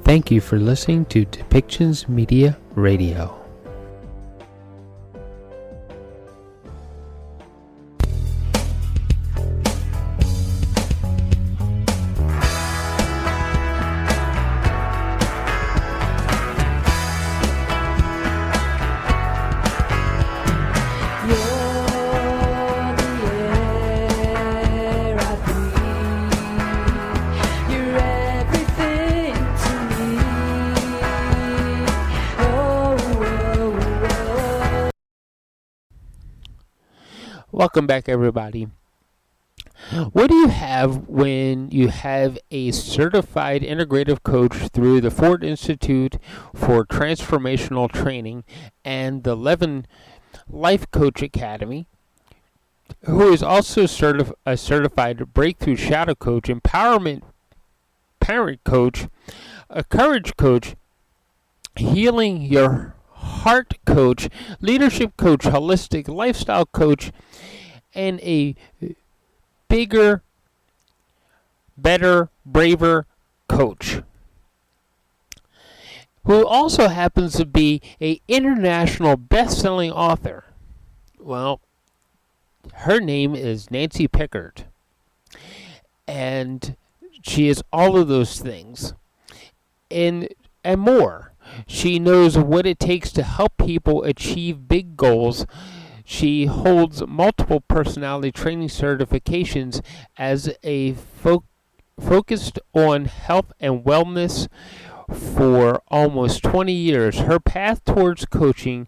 Thank you for listening to Depictions Media Radio. Welcome back, everybody. What do you have when you have a certified integrative coach through the Ford Institute for Transformational Training and the Levin Life Coach Academy, who is also a certified breakthrough shadow coach, empowerment parent coach, a courage coach, healing your heart coach, leadership coach, holistic lifestyle coach, and a bigger, better, braver coach, who also happens to be an international best-selling author. Well, her name is Nancy Pickard, and she is all of those things and more. She knows what it takes to help people achieve big goals. She holds multiple personality training certifications as a focused on health and wellness for almost 20 years. Her path towards coaching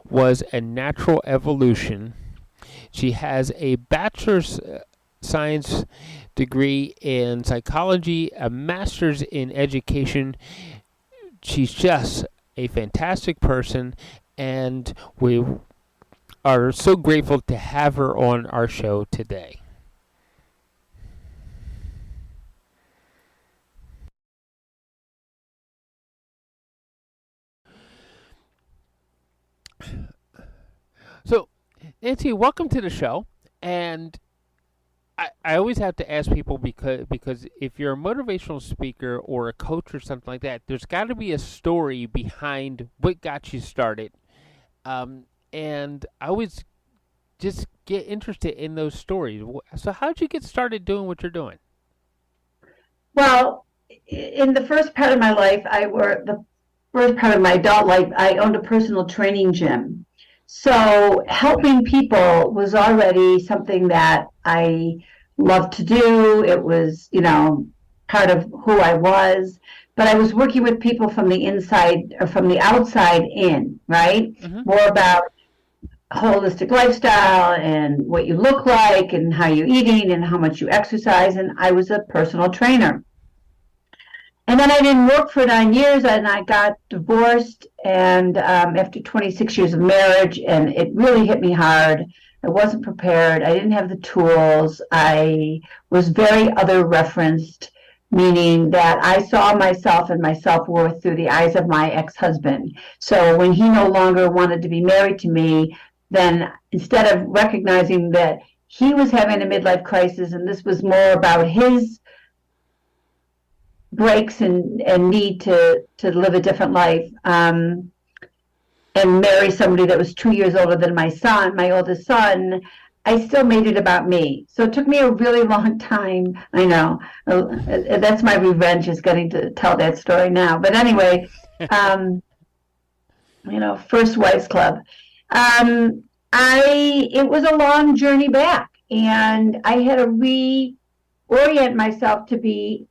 was a natural evolution. She has a bachelor's science degree in psychology, a master's in education. She's just a fantastic person, and we are so grateful to have her on our show today. So, Nancy, welcome to the show. And I always have to ask people because if you're a motivational speaker or a coach or something like that, there's got to be a story behind what got you started. And I always just get interested in those stories. So how'd you get started doing what you're doing? Well, in the first part of my life, the first part of my adult life, I owned a personal training gym. So helping people was already something that I loved to do. It was, part of who I was. But I was working with people from the inside or from the outside in, right? Mm-hmm. More about holistic lifestyle and what you look like and how you're eating and how much you exercise. And I was a personal trainer. And then I didn't work for 9 years, and I got divorced, and after 26 years of marriage, and it really hit me hard. I wasn't prepared. I didn't have the tools. I was very other referenced, meaning that I saw myself and my self-worth through the eyes of my ex-husband. So when he no longer wanted to be married to me, then instead of recognizing that he was having a midlife crisis and this was more about his breaks and need to live a different life, and marry somebody that was 2 years older than my oldest son, I still made it about me. So it took me a really long time. I know. That's my revenge, is getting to tell that story now. But anyway, First Wives Club. It was a long journey back, and I had to reorient myself to be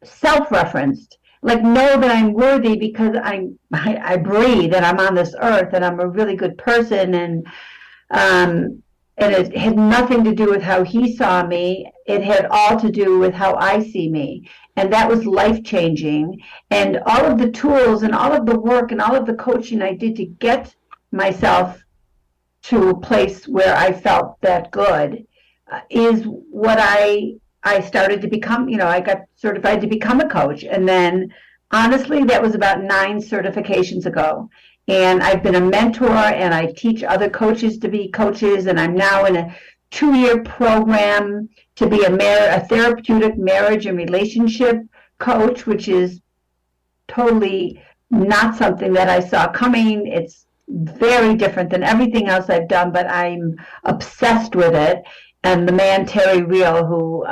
self-referenced, like know that I'm worthy because I breathe and I'm on this earth and I'm a really good person, and it had nothing to do with how he saw me. It had all to do with how I see me, and that was life-changing. And all of the tools and all of the work and all of the coaching I did to get myself to a place where I felt that good is what I started to become. I got certified to become a coach. And then, honestly, that was about 9 certifications ago. And I've been a mentor, and I teach other coaches to be coaches. And I'm now in a 2-year program to be a therapeutic marriage and relationship coach, which is totally not something that I saw coming. It's very different than everything else I've done, but I'm obsessed with it. And the man, Terry Real, who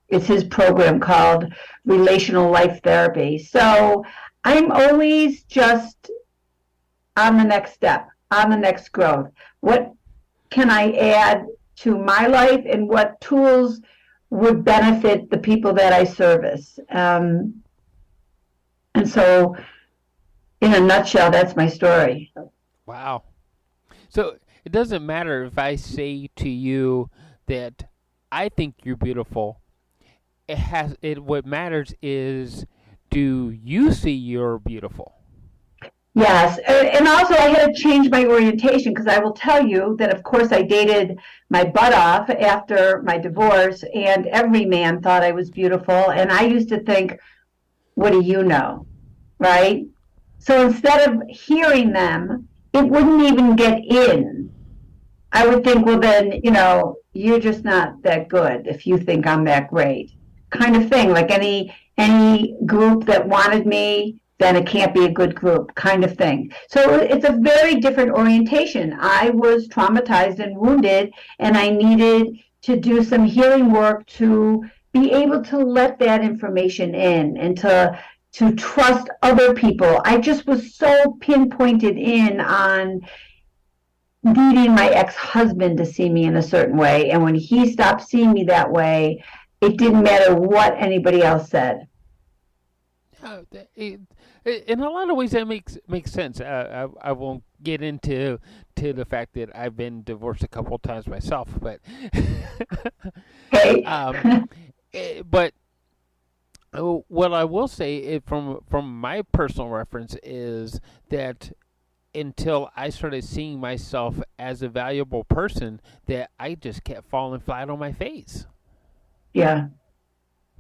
it's his program called Relational Life Therapy. So I'm always just on the next step, on the next growth. What can I add to my life, and what tools would benefit the people that I service? And so, in a nutshell, that's my story. Wow. So it doesn't matter if I say to you that I think you're beautiful. What matters is, do you see you're beautiful? Yes, and also I had to change my orientation, because I will tell you that, of course, I dated my butt off after my divorce, and every man thought I was beautiful, and I used to think, what do you know, right? So instead of hearing them, it wouldn't even get in. I would think, well, then, you're just not that good if you think I'm that great, kind of thing. Like any group that wanted me, then it can't be a good group, kind of thing. So it's a very different orientation. I was traumatized and wounded, and I needed to do some healing work to be able to let that information in, and to trust other people. I just was so pinpointed in on needing my ex-husband to see me in a certain way. And when he stopped seeing me that way, it didn't matter what anybody else said. In a lot of ways, that makes sense. I won't get into the fact that I've been divorced a couple of times myself, but Okay. but what I will say from my personal reference is that until I started seeing myself as a valuable person, that I just kept falling flat on my face. Yeah.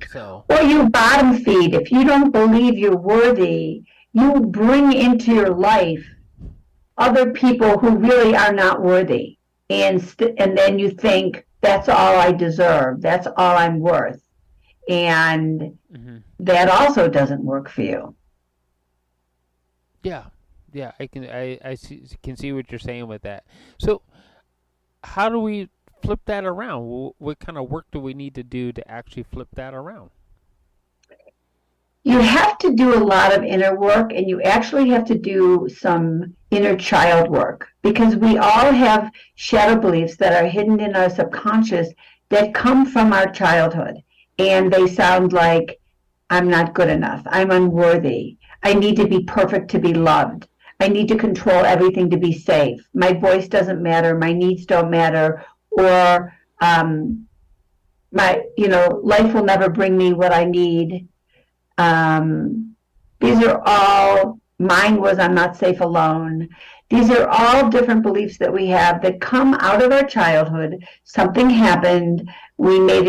So. Or you bottom feed. If you don't believe you're worthy, you bring into your life other people who really are not worthy. And then you think, that's all I deserve. That's all I'm worth. And that also doesn't work for you. Yeah. Can see what you're saying with that. So, how do we flip that around? What kind of work do we need to do to actually flip that around? You have to do a lot of inner work, and you actually have to do some inner child work, because we all have shadow beliefs that are hidden in our subconscious that come from our childhood. And they sound like, I'm not good enough. I'm unworthy. I need to be perfect to be loved. I need to control everything to be safe. My voice doesn't matter. My needs don't matter. Or life will never bring me what I need. These are all, mine was, I'm not safe alone. These are all different beliefs that we have that come out of our childhood. Something happened. We made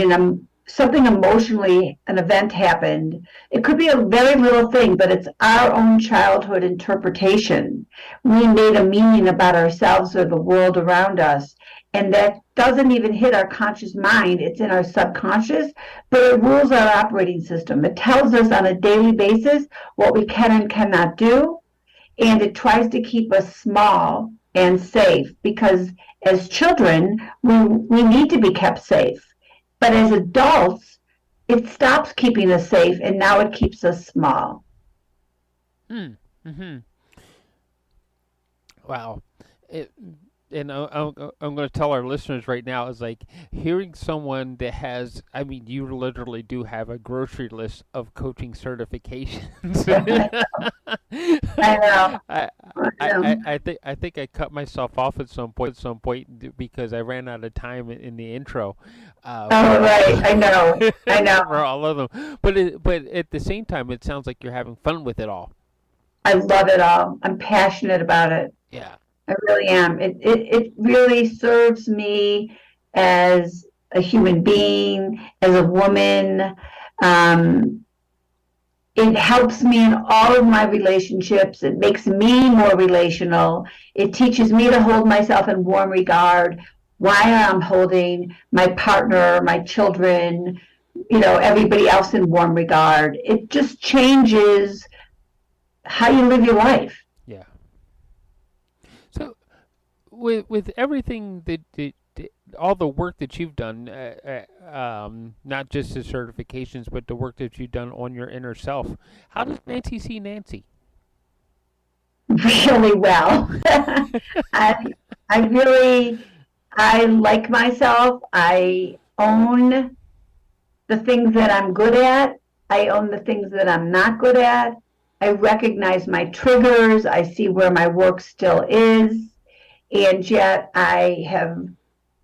something emotionally, an event happened. It could be a very little thing, but it's our own childhood interpretation. We made a meaning about ourselves or the world around us, and that doesn't even hit our conscious mind. It's in our subconscious, but it rules our operating system. It tells us on a daily basis what we can and cannot do, and it tries to keep us small and safe, because as children, we need to be kept safe. But as adults, it stops keeping us safe, and now it keeps us small. Wow. And I'm going to tell our listeners right now, is like hearing someone that has, I mean, you literally do have a grocery list of coaching certifications. I know. I think I cut myself off at some point because I ran out of time in the intro. Right. I know. For all of them, but at the same time, it sounds like you're having fun with it all. I love it all. I'm passionate about it. Yeah. I really am. It really serves me as a human being, as a woman. It helps me in all of my relationships. It makes me more relational. It teaches me to hold myself in warm regard while I'm holding my partner, my children, everybody else in warm regard. It just changes how you live your life. Yeah. So with everything that all the work that you've done, not just the certifications, but the work that you've done on your inner self, how does Nancy see Nancy? Really well. I I really I like myself. I own the things that I'm good at. I own the things that I'm not good at. I recognize my triggers. I see where my work still is. And yet I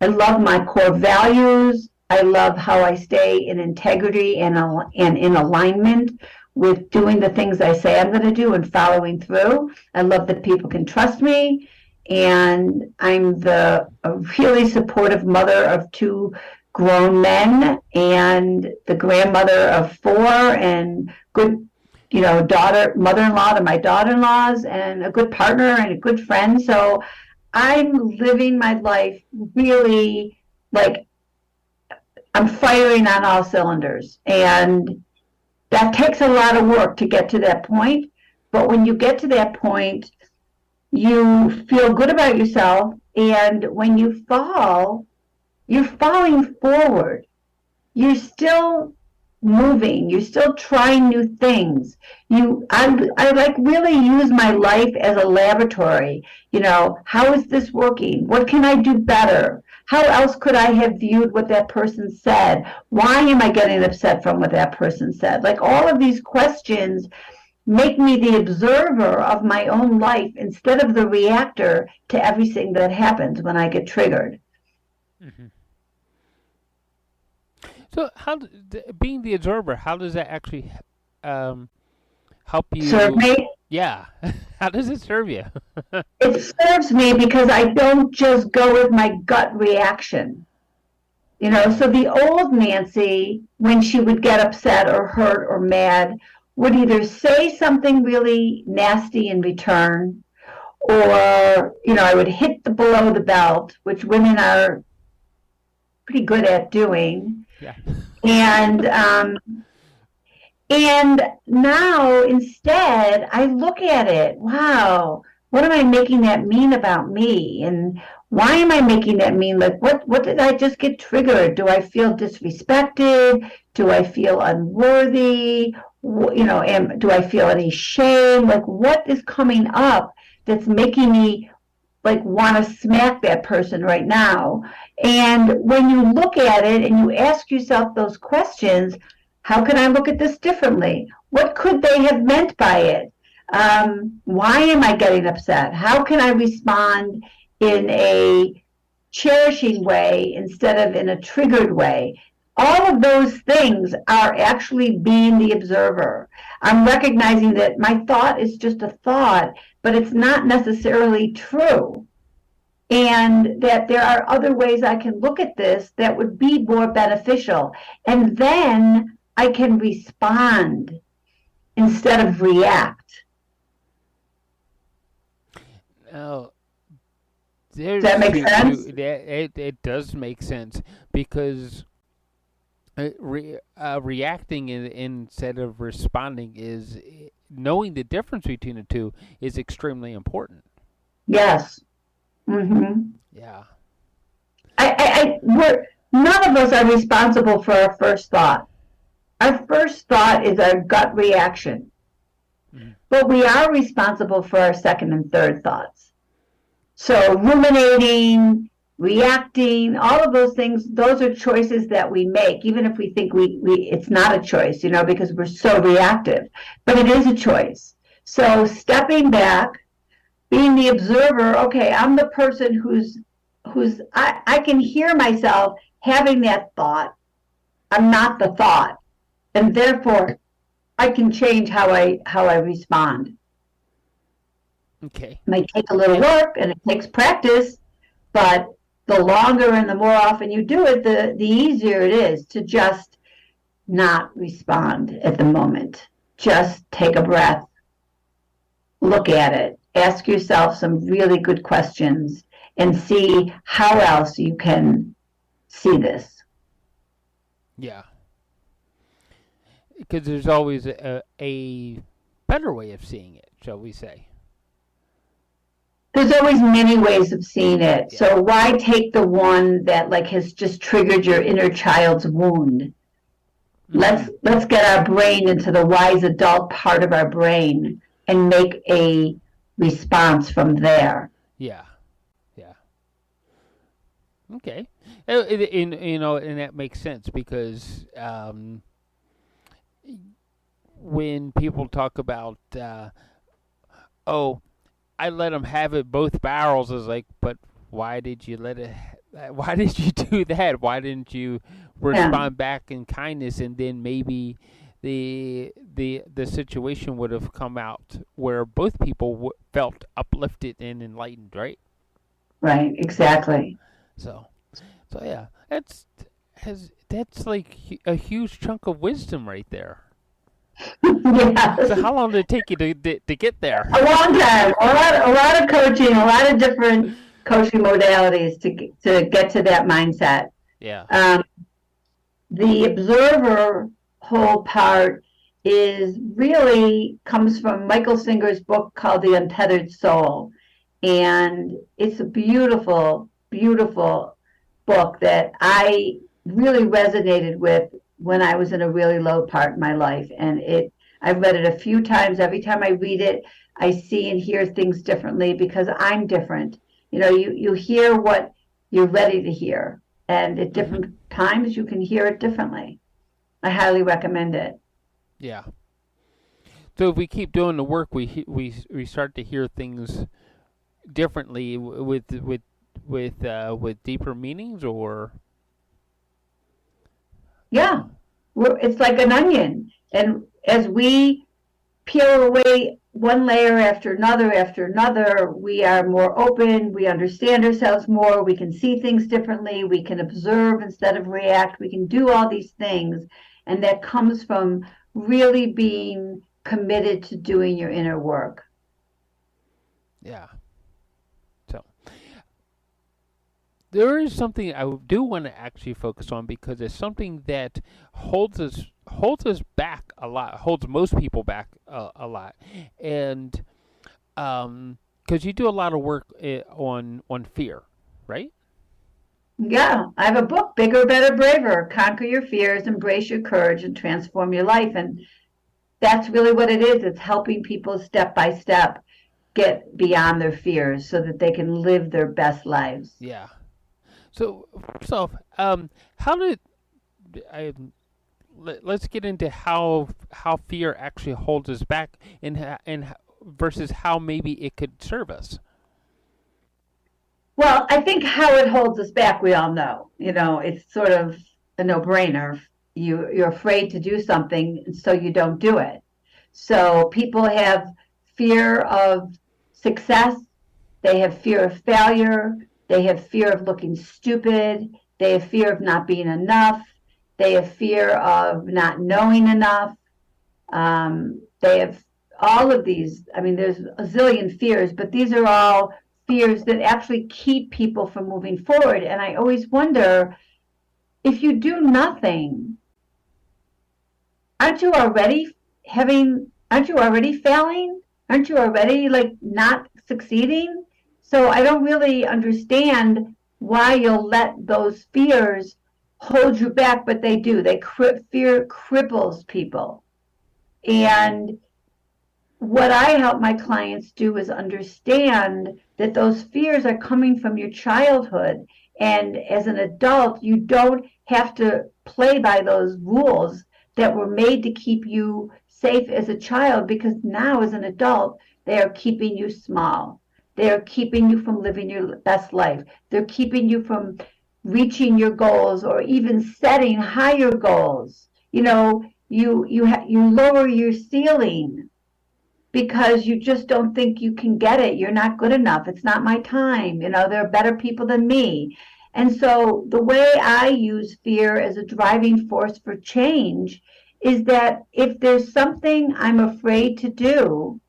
love my core values. I love how I stay in integrity and in alignment with doing the things I say I'm going to do and following through. I love that people can trust me. And I'm a really supportive mother of two grown men and the grandmother of four and good, daughter, mother-in-law to my daughter-in-laws and a good partner and a good friend. So I'm living my life really like I'm firing on all cylinders. And that takes a lot of work to get to that point. But when you get to that point, you feel good about yourself. And when you fall, you're falling forward. You're still moving. You're still trying new things. I like really use my life as a laboratory. How is this working? What can I do better? How else could I have viewed what that person said? Why am I getting upset from what that person said? Like all of these questions make me the observer of my own life instead of the reactor to everything that happens when I get triggered. Hmm. So, being the observer, how does that actually um, help Serve you? me. Yeah, how does it serve you? It serves me because I don't just go with my gut reaction. So the old Nancy, when she would get upset or hurt or mad, would either say something really nasty in return, or, I would hit the below the belt, which women are pretty good at doing. Yeah. And And now instead, I look at it. Wow, what am I making that mean about me? And why am I making that mean? Like, what did I just get triggered? Do I feel disrespected? Do I feel unworthy? Do I feel any shame? Like, what is coming up that's making me like want to smack that person right now? And when you look at it and you ask yourself those questions, how can I look at this differently? What could they have meant by it? Why am I getting upset? How can I respond in a cherishing way instead of in a triggered way? All of those things are actually being the observer. I'm recognizing that my thought is just a thought, but it's not necessarily true. And that there are other ways I can look at this that would be more beneficial. And then I can respond instead of react. Now, Does there's that make sense? it does make sense because reacting instead of responding is knowing the difference between the two is extremely important. Yes. Mm-hmm. Yeah. None of us are responsible for our first thought. Our first thought is our gut reaction, Mhm. but we are responsible for our second and third thoughts. So ruminating, reacting, all of those things, those are choices that we make, even if we think it's not a choice, because we're so reactive. But it is a choice. So stepping back, being the observer, okay, I'm the person I can hear myself having that thought. I'm not the thought. And therefore I can change how I respond. Okay. It may take a little And work and it takes practice, but the longer and the more often you do it, the easier it is to just not respond at the moment. Just take a breath, look at it, ask yourself some really good questions, and see how else you can see this. yeah, because there's always a better way of seeing it, shall we say? There's always many ways of seeing it. Yeah. So why take the one that like has just triggered your inner child's wound? Mm-hmm. Let's get our brain into the wise adult part of our brain and make a response from there. Yeah. Yeah. Okay. And that makes sense because when people talk about, oh, I let them have it both barrels, is like, but why did you let it? Why did you do that? Why didn't you Yeah. respond back in kindness, and then maybe the situation would have come out where both people felt uplifted and enlightened, right? Right, exactly. So, so yeah, that's like a huge chunk of wisdom right there. Yes. So, how long did it take you to get there? A long time. A lot of coaching, a lot of different coaching modalities to get to that mindset. Yeah. The observer whole part is really comes from Michael Singer's book called The Untethered Soul. And it's a beautiful, beautiful book that I really resonated with when I was in a really low part in my life. And I've read it a few times. Every time I read it, I see and hear things differently because I'm different. You hear what you're ready to hear. And at different times, you can hear it differently. I highly recommend it. Yeah. So if we keep doing the work, we start to hear things differently with deeper meanings, or Yeah, it's like an onion. And as we peel away one layer after another, we are more open, we understand ourselves more, we can see things differently, we can observe instead of react, we can do all these things. And that comes from really being committed to doing your inner work. yeah. So there is something I do want to actually focus on because it's something that holds us back a lot, holds most people back a lot, and because you do a lot of work on fear, right? Yeah, I have a book, Bigger, Better, Braver, Conquer Your Fears, Embrace Your Courage, and Transform Your Life. And that's really what it is. It's helping people step by step get beyond their fears so that they can live their best lives. Yeah. So first off, how did I? Let's get into how fear actually holds us back, and versus how maybe it could serve us. Well, I think how it holds us back, we all know. It's sort of a no-brainer. You're afraid to do something, so you don't do it. So people have fear of success, they have fear of failure, they have fear of looking stupid, they have fear of not being enough, they have fear of not knowing enough. They have all of these. I mean, there's a zillion fears, but these are all fears that actually keep people from moving forward. And I always wonder, if you do nothing, aren't you already aren't you already failing? Aren't you already like not succeeding? So I don't really understand why you'll let those fears hold you back, but they do. Fear cripples people. And what I help my clients do is understand that those fears are coming from your childhood. And as an adult, you don't have to play by those rules that were made to keep you safe as a child, because now as an adult, they are keeping you small. They are keeping you from living your best life. They're keeping you from reaching your goals or even setting higher goals. You lower your ceiling because you just don't think you can get it. You're not good enough. It's not my time. There are better people than me. And so the way I use fear as a driving force for change is that if there's something I'm afraid to do,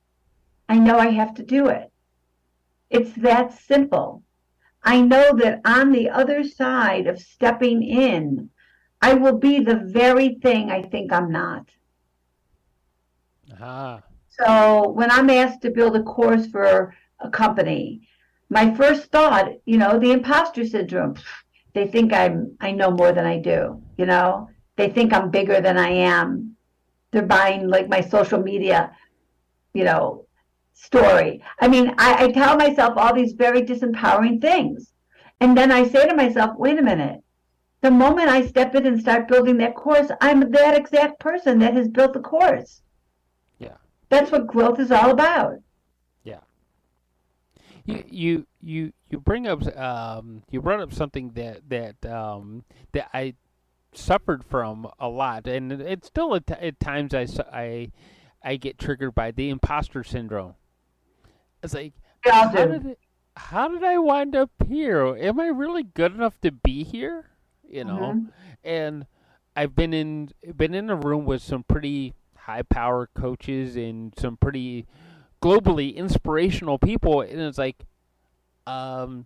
I know I have to do it. It's that simple. I know that on the other side of stepping in, I will be the very thing I think I'm not. Ah. So when I'm asked to build a course for a company, my first thought, the imposter syndrome. They think I know more than I do, They think I'm bigger than I am. They're buying like my social media, you know, story. I mean, I tell myself all these very disempowering things. And then I say to myself, wait a minute. The moment I step in and start building that course, I'm that exact person that has built the course. Yeah. That's what growth is all about. Yeah. You bring up you brought up something that I suffered from a lot, and it's still at times I get triggered by the imposter syndrome. It's like, We all how do. did how did I wind up here? Am I really good enough to be here? You know, Hmm. and I've been in a room with some pretty high power coaches and some pretty globally inspirational people, and it's like, um,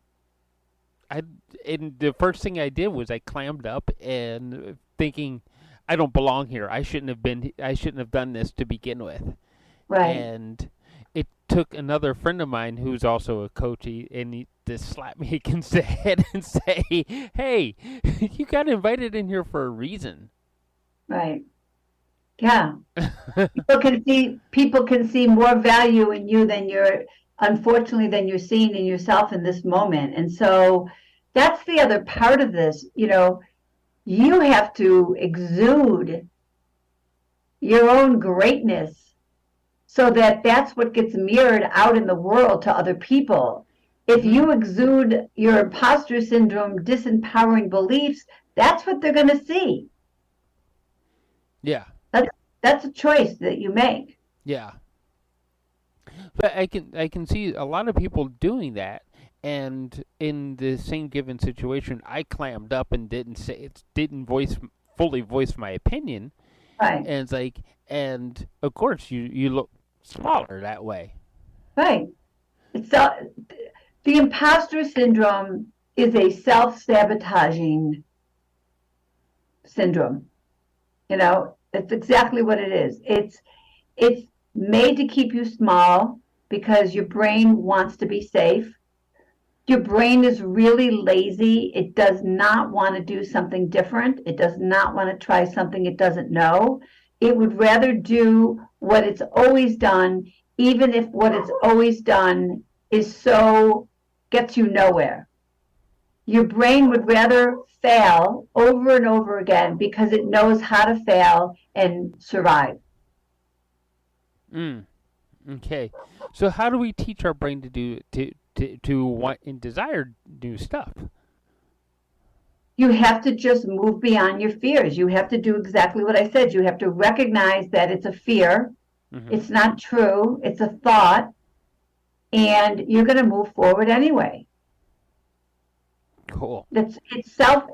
I and the first thing I did was I clammed up and thinking, I don't belong here. I shouldn't have done this to begin with. Right. And it took another friend of mine who's also a coach, and he just slapped me against the head and say, "Hey, you got invited in here for a reason." Right. Yeah. People can see more value in you than unfortunately than you're seeing in yourself in this moment. And so that's the other part of this. You have to exude your own greatness so that that's what gets mirrored out in the world to other people. If Hmm. you exude your imposter syndrome, disempowering beliefs, that's what they're going to see. Yeah, That's that's a choice that you make. yeah. But I can see a lot of people doing that, and in the same given situation, I clammed up and didn't fully voice my opinion, Right. and it's like, and of course you look smaller that way. Right. So the imposter syndrome is a self-sabotaging syndrome. It's exactly what it is. It's made to keep you small because your brain wants to be safe. Your brain is really lazy. It does not want to do something different. It does not want to try something it doesn't know. It would rather do what it's always done, even if what it's always done is so gets you nowhere. Your brain would rather fail over and over again because it knows how to fail and survive. Mm, okay, so how do we teach our brain to to want and desire new stuff? You have to just move beyond your fears. You have to do exactly what I said. You have to recognize that it's a fear. Hmm. It's not true. It's a thought, and you're going to move forward anyway. Cool. It's self.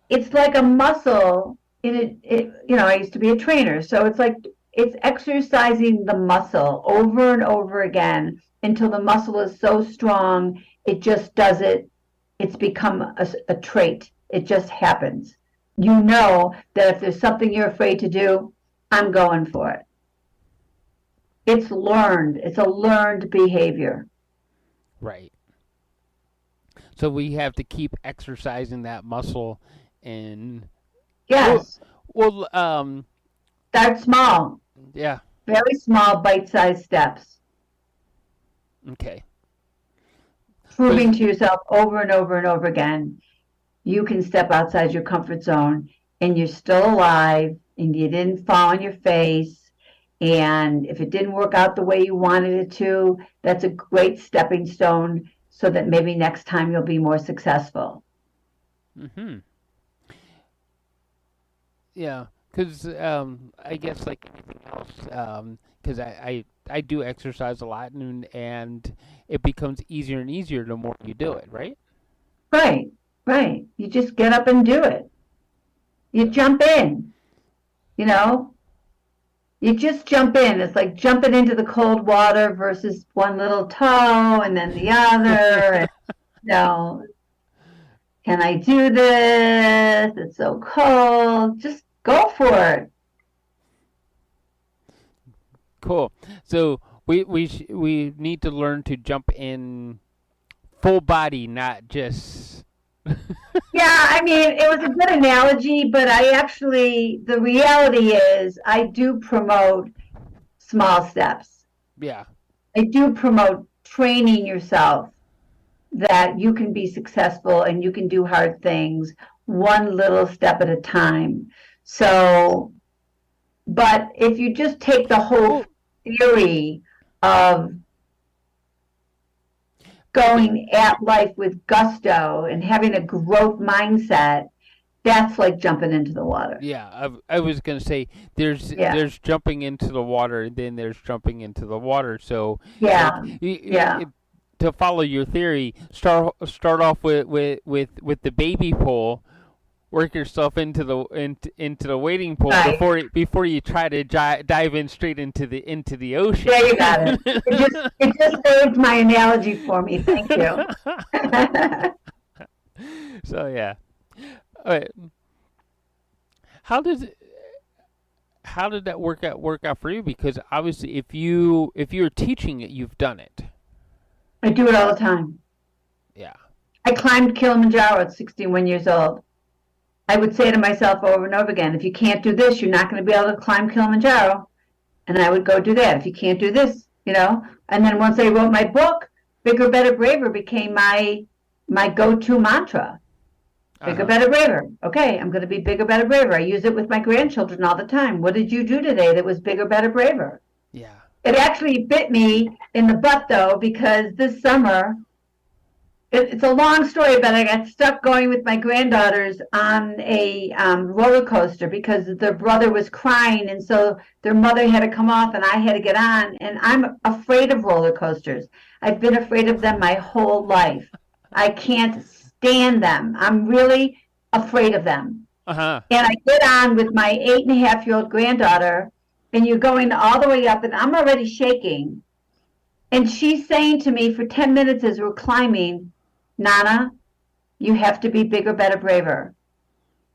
It's like a muscle. I used to be a trainer, so it's like it's exercising the muscle over and over again until the muscle is so strong it just does it. It's become a trait. It just happens. You know that if there's something you're afraid to do, I'm going for it. It's learned. It's a learned behavior. Right. So we have to keep exercising that muscle, and well, Yes. well, Start small, yeah, very small, bite-sized steps, okay. proving Because to yourself over and over and over again you can step outside your comfort zone and you're still alive and you didn't fall on your face. And if it didn't work out the way you wanted it to, that's a great stepping stone so that maybe next time you'll be more successful. hmm yeah, because I guess like anything else, because I do exercise a lot, and it becomes easier and easier the more you do it, right? Right, right. You just get up and do it. You Yeah. jump in, you know, you just jump in. It's like jumping into the cold water versus one little toe and then the other. And, you know, can I do this? It's so cold. Just go for it. Cool. So we need to learn to jump in full body, not just. Yeah, I mean, it was a good analogy, but the reality is I do promote small steps. Yeah. I do promote training yourself that you can be successful and you can do hard things one little step at a time. So, but if you just take the whole Well, theory of okay. going at life with gusto and having a growth mindset, that's like jumping into the water. Yeah, I was gonna say Yeah, there's jumping into the water, and then there's jumping into the water. So, yeah, yeah. to follow your theory, start off with the baby pool, work yourself into the wading pool Right. before you try to dive in straight into the ocean. There you got it. It just saved my analogy for me. Thank you. So yeah. All right. How does how did that work out for you? Because obviously, if you're teaching it, you've done it. I do it all the time. Yeah. I climbed Kilimanjaro at 61 years old. I would say to myself over and over again, if you can't do this, you're not going to be able to climb Kilimanjaro. And I would go do that. If you can't do this, you know. And then once I wrote my book, Bigger, Better, Braver became my go-to mantra. Bigger, Uh-huh. better, braver. Okay, I'm going to be bigger, better, braver. I use it with my grandchildren all the time. What did you do today that was bigger, better, braver? Yeah. It actually bit me in the butt though, because this summer, it's a long story, but I got stuck going with my granddaughters on a roller coaster because their brother was crying, and so their mother had to come off, and I had to get on. And I'm afraid of roller coasters. I've been afraid of them my whole life. I can't stand them. I'm really afraid of them. Uh-huh. And I get on with my 8.5-year-old granddaughter, and you're going all the way up, and I'm already shaking. And she's saying to me for 10 minutes as we're climbing, Nana, you have to be bigger, better, braver.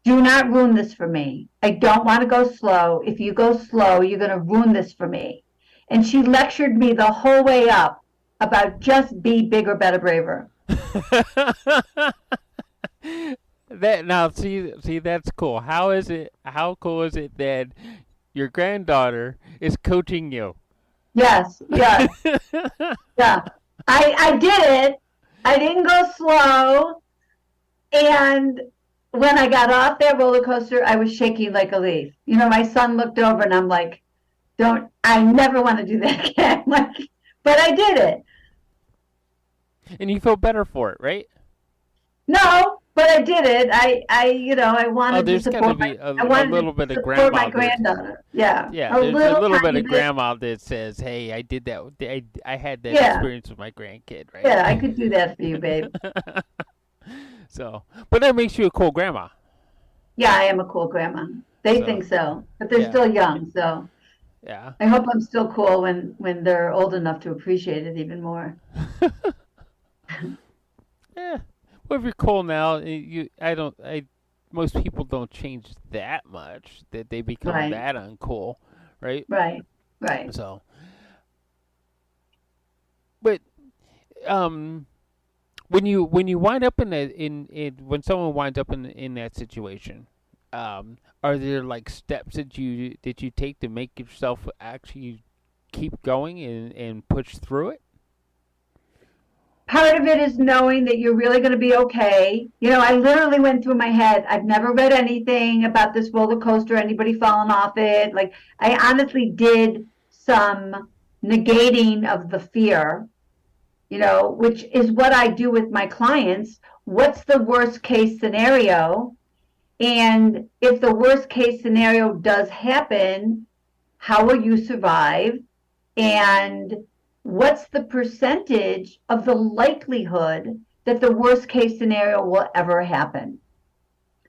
Do not ruin this for me. I don't want to go slow. If you go slow, you're going to ruin this for me. And she lectured me the whole way up about just be bigger, better, braver. That now see that's cool. How cool is it that your granddaughter is coaching you? Yes, yes, yeah. I did it. I didn't go slow. And when I got off that roller coaster, I was shaking like a leaf. You know, my son looked over and I'm like, I never want to do that again. Like, but I did it. And you feel better for it, right? No, but I did it. I Oh, wanted to there's got to support be I a wanted little to bit of support my grandma that granddaughter. Yeah, yeah, a there's a little bit tiny of bit. grandma that says, "Hey, I did that. I had that Yeah, experience with my grandkid, right?" yeah, I could do that for you, babe. So, but that makes you a cool grandma. Yeah, I am a cool grandma. They So, think so, but they're yeah, still young, so yeah, I hope I'm still cool when they're old enough to appreciate it even more. yeah. Well, if you're cool now, most people don't change that much that they become Right, that uncool, right? right, right. So, but um, when you wind up in when someone winds up in that situation, are there like steps that you take to make yourself actually keep going and push through it? Part of it is knowing that you're really going to be okay. You know, I literally went through my head. I've never read anything about this roller coaster, anybody falling off it. Like, I honestly did some negating of the fear, you know, which is what I do with my clients. What's the worst case scenario? And if the worst case scenario does happen, how will you survive? And what's the percentage of the likelihood that the worst case scenario will ever happen?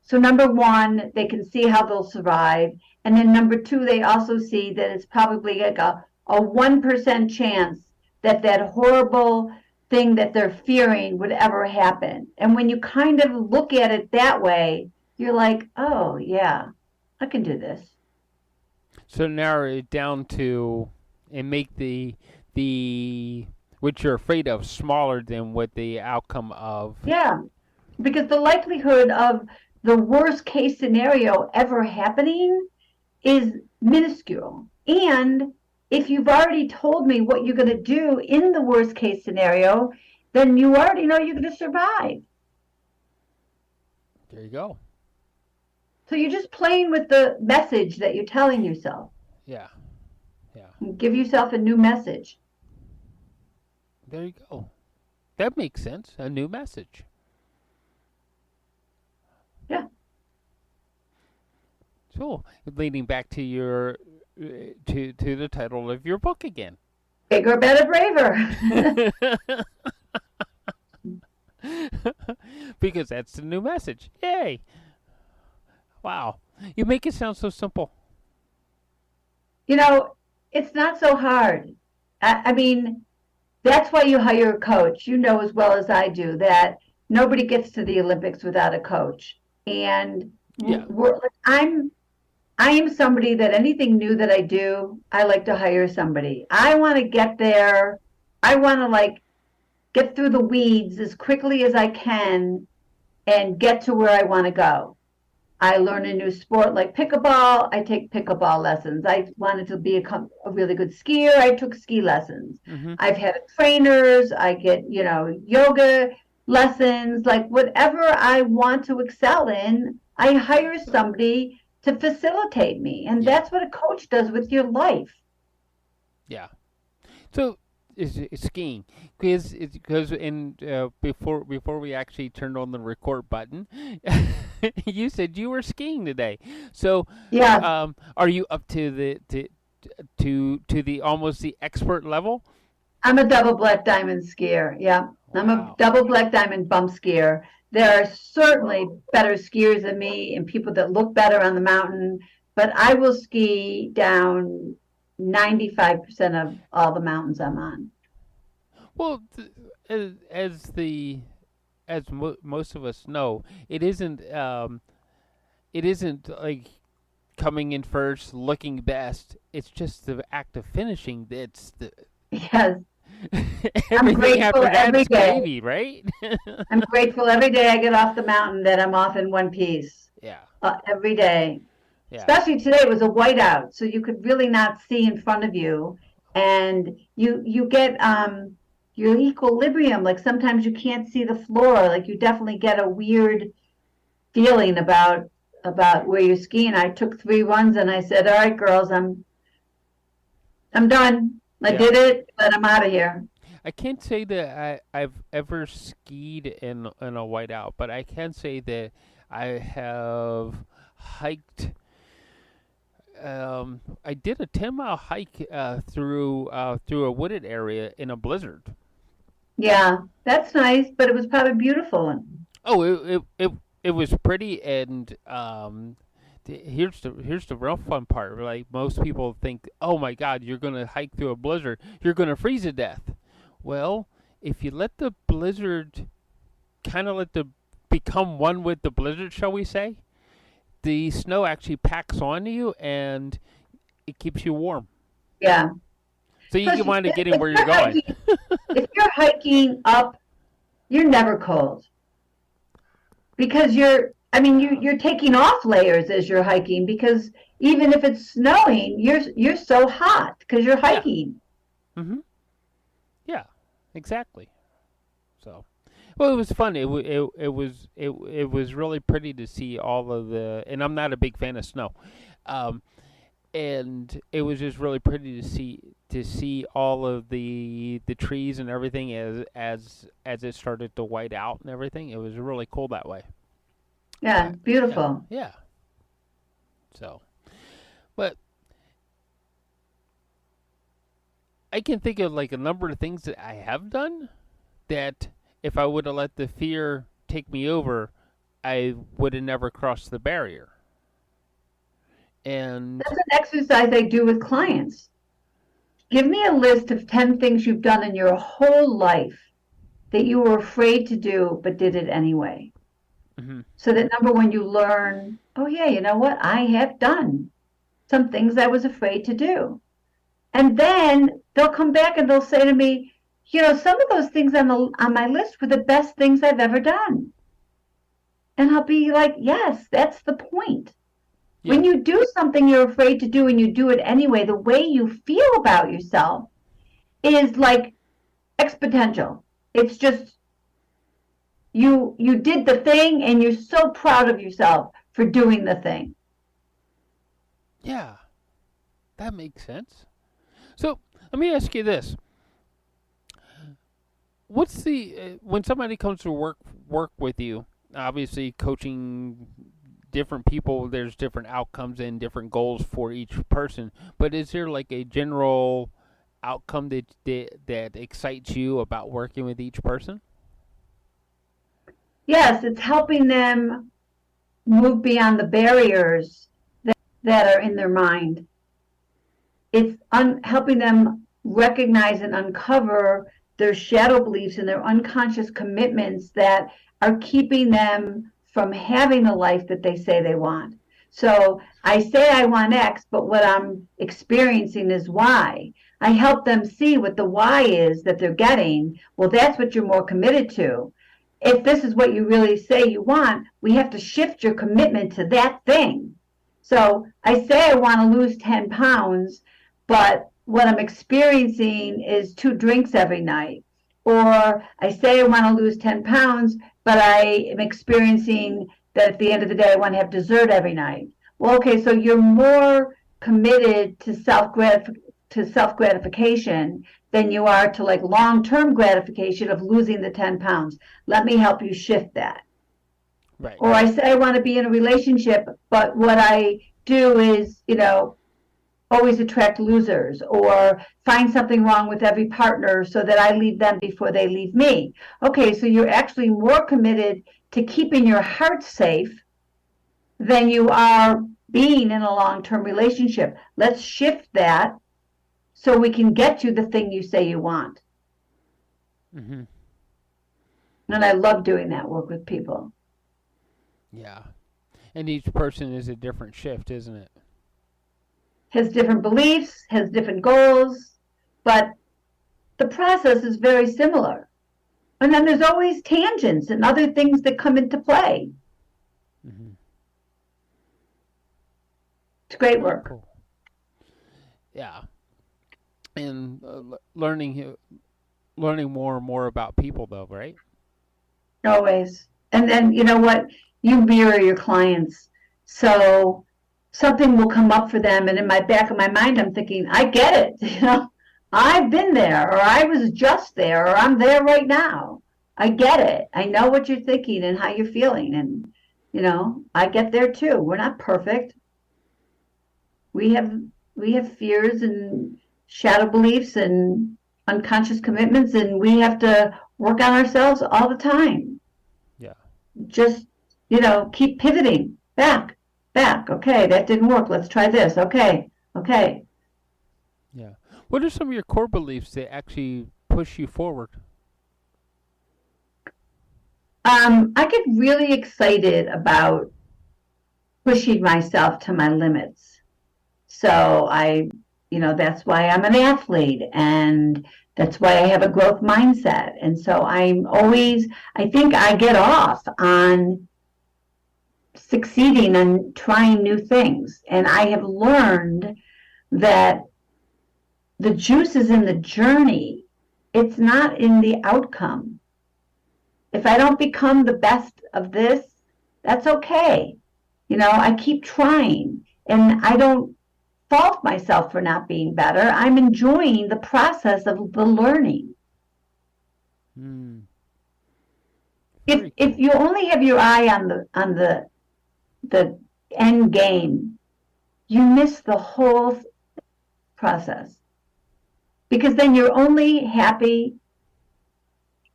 So number one, they can see how they'll survive. And then number two, they also see that it's probably like a 1% chance that that horrible thing that they're fearing would ever happen. And when you kind of look at it that way, you're like, oh, yeah, I can do this. So narrow it down to and make the what you're afraid of smaller than what the outcome of. Yeah, because the likelihood of the worst case scenario ever happening is minuscule. And if you've already told me what you're going to do in the worst case scenario, then you already know you're going to survive. There you go. So you're just playing with the message that you're telling yourself. Yeah. Yeah. Give yourself a new message. There you go. That makes sense. A new message. Yeah. So, leading back to your to the title of your book again. Bigger, better, braver. Because that's the new message. Yay. Wow. You make it sound so simple. You know, it's not so hard. I mean, that's why you hire a coach. You know as well as I do that nobody gets to the Olympics without a coach. And Yeah. I am somebody that anything new that I do, I like to hire somebody. I want to get there. I want to get through the weeds as quickly as I can and get to where I want to go. I learn a new sport like pickleball. I take pickleball lessons. I wanted to be a really good skier. I took ski lessons. Mm-hmm. I've had trainers. I get, yoga lessons. Like whatever I want to excel in, I hire somebody to facilitate me. And that's what a coach does with your life. Yeah. So is skiing because before we actually turned on the record button, you said you were skiing today. So yeah, are you up to the almost the expert level? I'm a double black diamond skier. Yeah, I'm a double black diamond bump skier. There are certainly better skiers than me and people that look better on the mountain, but I will ski down 95% of all the mountains I'm on. Well, most of us know, it isn't like coming in first, looking best. It's just the act of finishing. That's the Yes. I'm everything after grateful every that's day. gravy, right? I'm grateful every day I get off the mountain that I'm off in one piece. Yeah. Every day. Yeah. Especially today, it was a whiteout, so you could really not see in front of you, and you get your equilibrium. Like sometimes you can't see the floor. Like you definitely get a weird feeling about where you're skiing. I took 3 runs and I said, "All right, girls, I'm done. I did it, but I'm out of here." I can't say that I've ever skied in a whiteout, but I can say that I have hiked. I did a 10-mile hike through a wooded area in a blizzard. Yeah, that's nice, but it was probably beautiful. Oh, it was pretty, and here's the real fun part. Like most people think, oh my God, you're gonna hike through a blizzard, you're gonna freeze to death. Well, if you let the blizzard become one with the blizzard, shall we say, the snow actually packs onto you and it keeps you warm. Yeah. So you can wind up getting where you're going. If you're hiking up, you're never cold because you're taking off layers as you're hiking because even if it's snowing, you're so hot because you're hiking. Yeah. Mm-hmm. Yeah, exactly. So, well, it was fun. It was really pretty to see all of the. And I'm not a big fan of snow, and it was just really pretty to see all of the trees and everything as it started to white out and everything. It was really cool that way. Yeah, beautiful. Yeah. So, but I can think of like a number of things that I have done that if I would have let the fear take me over, I would have never crossed the barrier. And that's an exercise I do with clients. Give me a list of 10 things you've done in your whole life that you were afraid to do but did it anyway. Mm-hmm. So that number one, you learn, oh yeah, you know what? I have done some things I was afraid to do. And then they'll come back and they'll say to me, some of those things on my list were the best things I've ever done. And I'll be like, yes, that's the point. When Yeah. you do something you're afraid to do and you do it anyway, the way you feel about yourself is like exponential. It's just you did the thing and you're so proud of yourself for doing the thing. Yeah. That makes sense. So let me ask you this: what's the when somebody comes to work with you? Obviously, coaching different people, there's different outcomes and different goals for each person. But is there like a general outcome that excites you about working with each person? Yes, it's helping them move beyond the barriers that are in their mind. It's helping them recognize and uncover their shadow beliefs and their unconscious commitments that are keeping them from having the life that they say they want. So I say I want X, but what I'm experiencing is Y. I help them see what the Y is that they're getting. Well, that's what you're more committed to. If this is what you really say you want, we have to shift your commitment to that thing. So I say I want to lose 10 pounds, but what I'm experiencing is 2 drinks every night. Or I say I want to lose 10 pounds, but I am experiencing that at the end of the day, I want to have dessert every night. Well, okay, so you're more committed to self gratification than you are to like long term gratification of losing the 10 pounds. Let me help you shift that. Right. Or I say I want to be in a relationship, but what I do is, always attract losers or find something wrong with every partner so that I leave them before they leave me. Okay, so you're actually more committed to keeping your heart safe than you are being in a long-term relationship. Let's shift that so we can get you the thing you say you want. Mhm. And I love doing that work with people. Yeah. And each person is a different shift, isn't it? Has different beliefs, has different goals, but the process is very similar. And then there's always tangents and other things that come into play. Mhm. It's great Very work. cool. Yeah. And learning more and more about people, though, right? Always. And then, you know what? You mirror your clients. So something will come up for them. And in my back of my mind, I'm thinking, I get it. I've been there, or I was just there, or I'm there right now. I get it. I know what you're thinking and how you're feeling. And, I get there too. We're not perfect. We have we have fears and shadow beliefs and unconscious commitments, and we have to work on ourselves all the time. Yeah. Just keep pivoting back. Okay, that didn't work. Let's try this. Okay. Yeah. What are some of your core beliefs that actually push you forward? I get really excited about pushing myself to my limits. So that's why I'm an athlete, and that's why I have a growth mindset. And so I think I get off on succeeding and trying new things. And I have learned that the juice is in the journey. It's not in the outcome. If I don't become the best of this, that's okay. I keep trying and I don't fault myself for not being better. I'm enjoying the process of the learning. Hmm. If Very if cool. you only have your eye on the end game, you miss the whole process because then you're only happy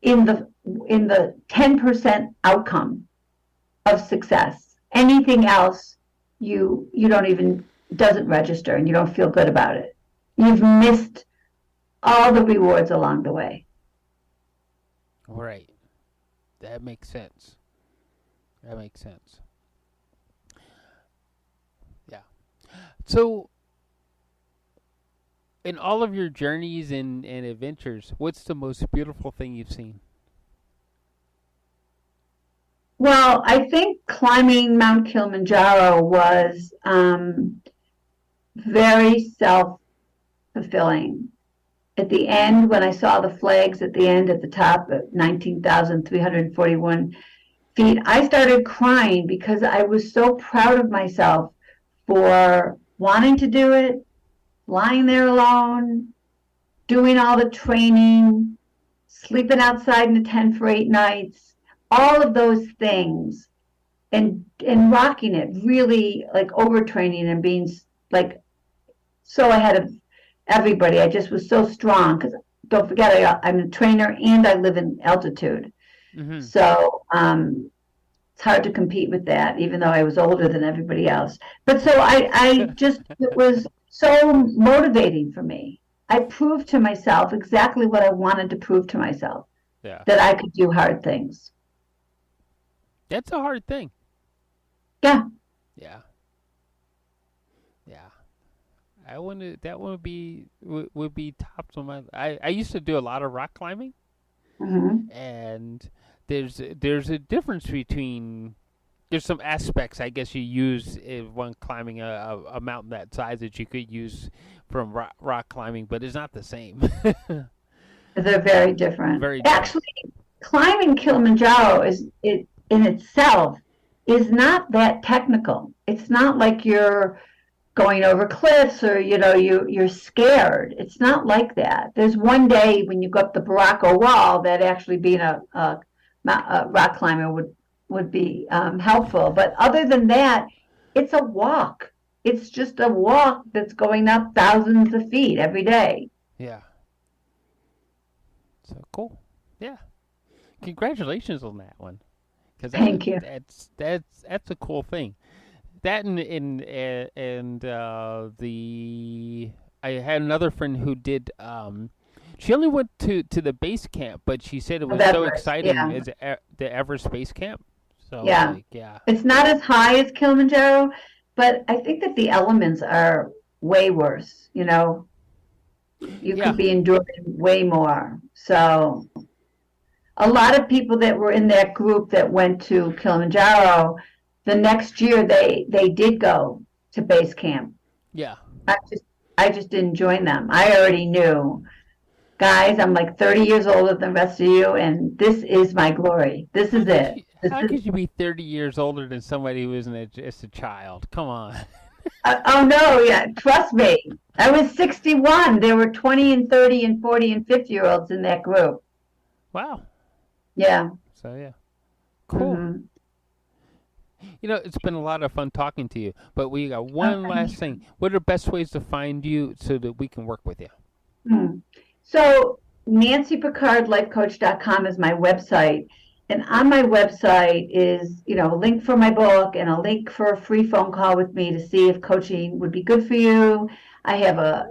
in the 10% outcome of success. Anything else, you don't even doesn't register, and you don't feel good about it. You've missed all the rewards along the way. Right. That makes sense. That makes sense. Yeah. So In all of your journeys and adventures, what's the most beautiful thing you've seen? Well, I think climbing Mount Kilimanjaro was very self-fulfilling. At the end, when I saw the flags at the end at the top at 19,341 feet, I started crying because I was so proud of myself for wanting to do it, lying there alone, doing all the training, sleeping outside in a tent for 8 nights, all of those things, and rocking it, really like overtraining and being like so ahead of everybody. I just was so strong because don't forget I'm a trainer and I live in altitude, Mm-hmm. so it's hard to compete with that, even though I was older than everybody else. But so I just, it was so motivating for me. I proved to myself exactly what I wanted to prove to myself, Yeah. that I could do hard things. That's a hard thing. Yeah. Yeah. Yeah. I wanted that would be tops on my. I used to do a lot of rock climbing, Hmm. and there's a difference between there's some aspects I guess you use when climbing a mountain that size that you could use from rock climbing, but it's not the same. They're very different. Very different. Actually, climbing Kilimanjaro is it in itself is not that technical. It's not like you're going over cliffs or you're scared. It's not like that. There's one day when you go up the Baracco Wall that actually being a rock climber would be helpful. But other than that, it's a walk. It's just a walk that's going up thousands of feet every day. Yeah. So cool. Yeah. Congratulations on that one, because Thank you. that's a cool thing. That and the I had another friend who did. She only went to the base camp, but she said it Of was so Everest, exciting yeah, as the Everest base camp. So yeah. like, yeah, It's not as high as Kilimanjaro, but I think that the elements are way worse. You yeah, could be enduring way more. So a lot of people that were in that group that went to Kilimanjaro, the next year they did go to base camp. yeah. I just I just didn't join them. I already knew, guys, I'm like 30 years older than the rest of you, and this is my glory. This is it. This How is could you be 30 years older than somebody who isn't just a child? Come on. oh no, yeah, trust me. I was 61. There were 20 and 30 and 40 and 50-year-olds in that group. Wow. Yeah. So yeah, cool. Hmm. It's been a lot of fun talking to you, but we got Oh, one thank last thing. What are the best ways to find you so that we can work with you? you. So nancypickardlifecoach.com is my website. And on my website is, a link for my book and a link for a free phone call with me to see if coaching would be good for you. I have a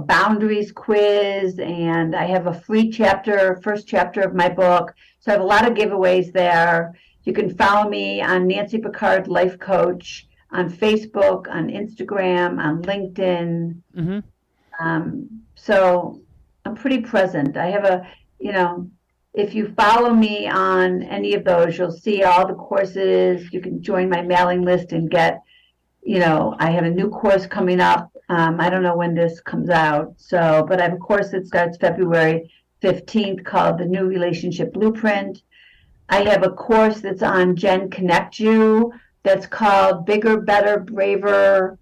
boundaries quiz, and I have a free chapter, first chapter of my book. So I have a lot of giveaways there. You can follow me on Nancy Pickard Life Coach on Facebook, on Instagram, on LinkedIn. Mm-hmm. So I'm pretty present. I have you know, if you follow me on any of those, you'll see all the courses. You can join my mailing list and get, I have a new course coming up. I don't know when this comes out. So, but I have a course that starts February 15th called The New Relationship Blueprint. I have a course that's on Gen Connect You that's called Bigger, Better, Braver,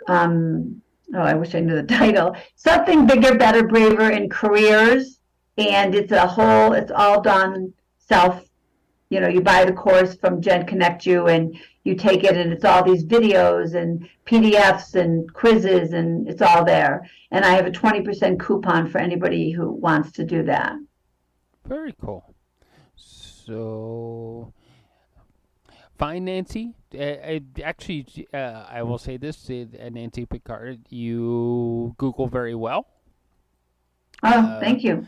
oh, I wish I knew the title. Something bigger, better, braver in careers. And it's all done self. You buy the course from Gen Connect You and you take it, and it's all these videos and PDFs and quizzes, and it's all there. And I have a 20% coupon for anybody who wants to do that. Very cool. So, find Nancy. Actually, I will say this: Nancy Pickard. You Google very well. Oh, Uh, thank you.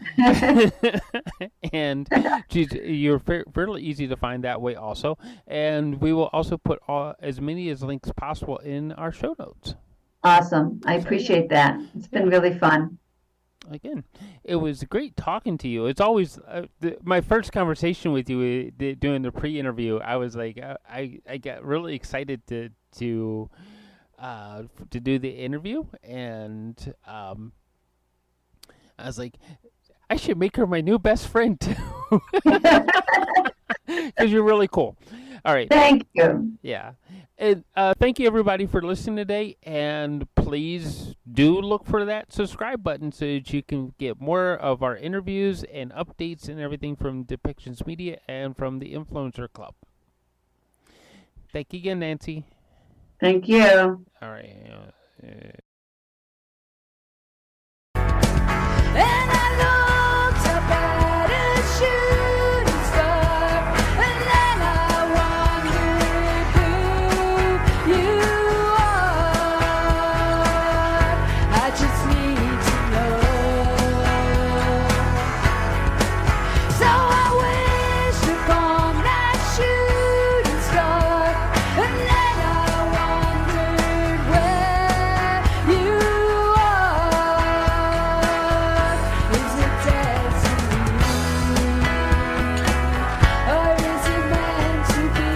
and you're fairly easy to find that way also. And we will also put as many as links possible in our show notes. Awesome. I So yeah, appreciate that. It's been yeah. really fun. Again, it was great talking to you. It's always my first conversation with you doing the pre-interview. I was like, I got really excited to do the interview, and I was like, I should make her my new best friend too, because you're really cool. All right, Thank you. yeah. And thank you everybody for listening today. And please do look for that subscribe button so that you can get more of our interviews and updates and everything from Depictions Media and from the Influencer Club. Thank you again, Nancy. Thank you. All right. And I looked up at a shooting star, and then I wondered who you are. I just need to know. So I wished upon that shooting star, and then I wondered where you are. Is it destiny, or is it meant to be?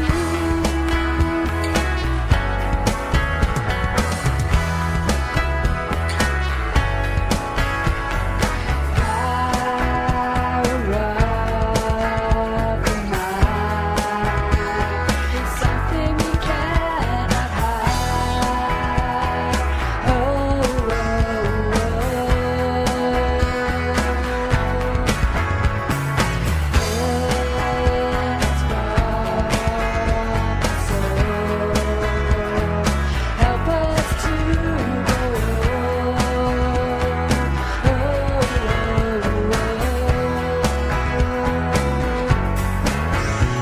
Power of the mind is something we cannot hide. Oh, help us to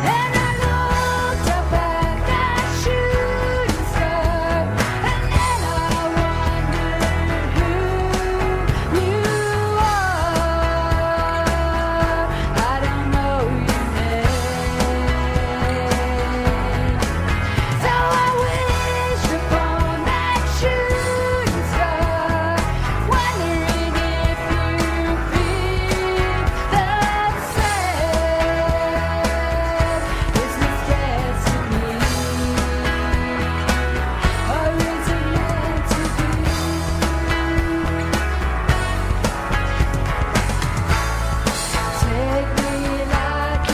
And I looked up at that shooting star, and then I wondered who you are. I don't know your name, so I wished upon that shooting star, wondering if you feel the same. Is this destiny, or is it meant to be? Take me like a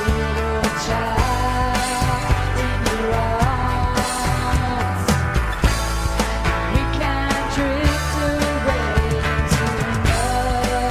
little child in your arms. We can drift away into another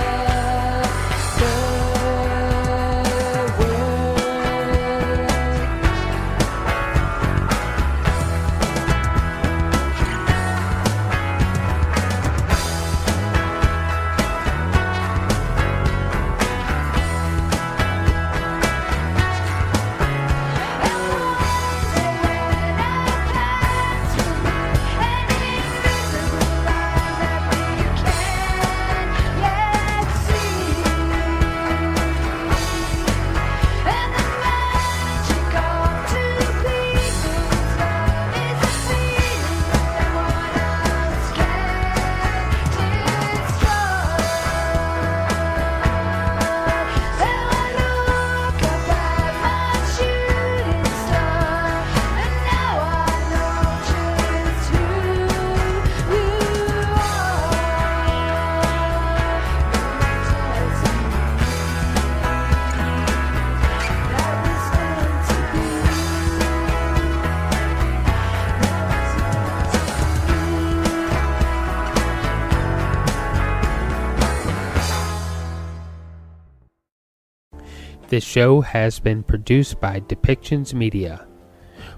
This show has been produced by Depictions Media.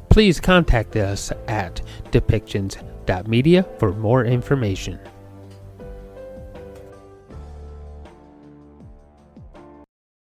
Please contact us at depictions.media for more information.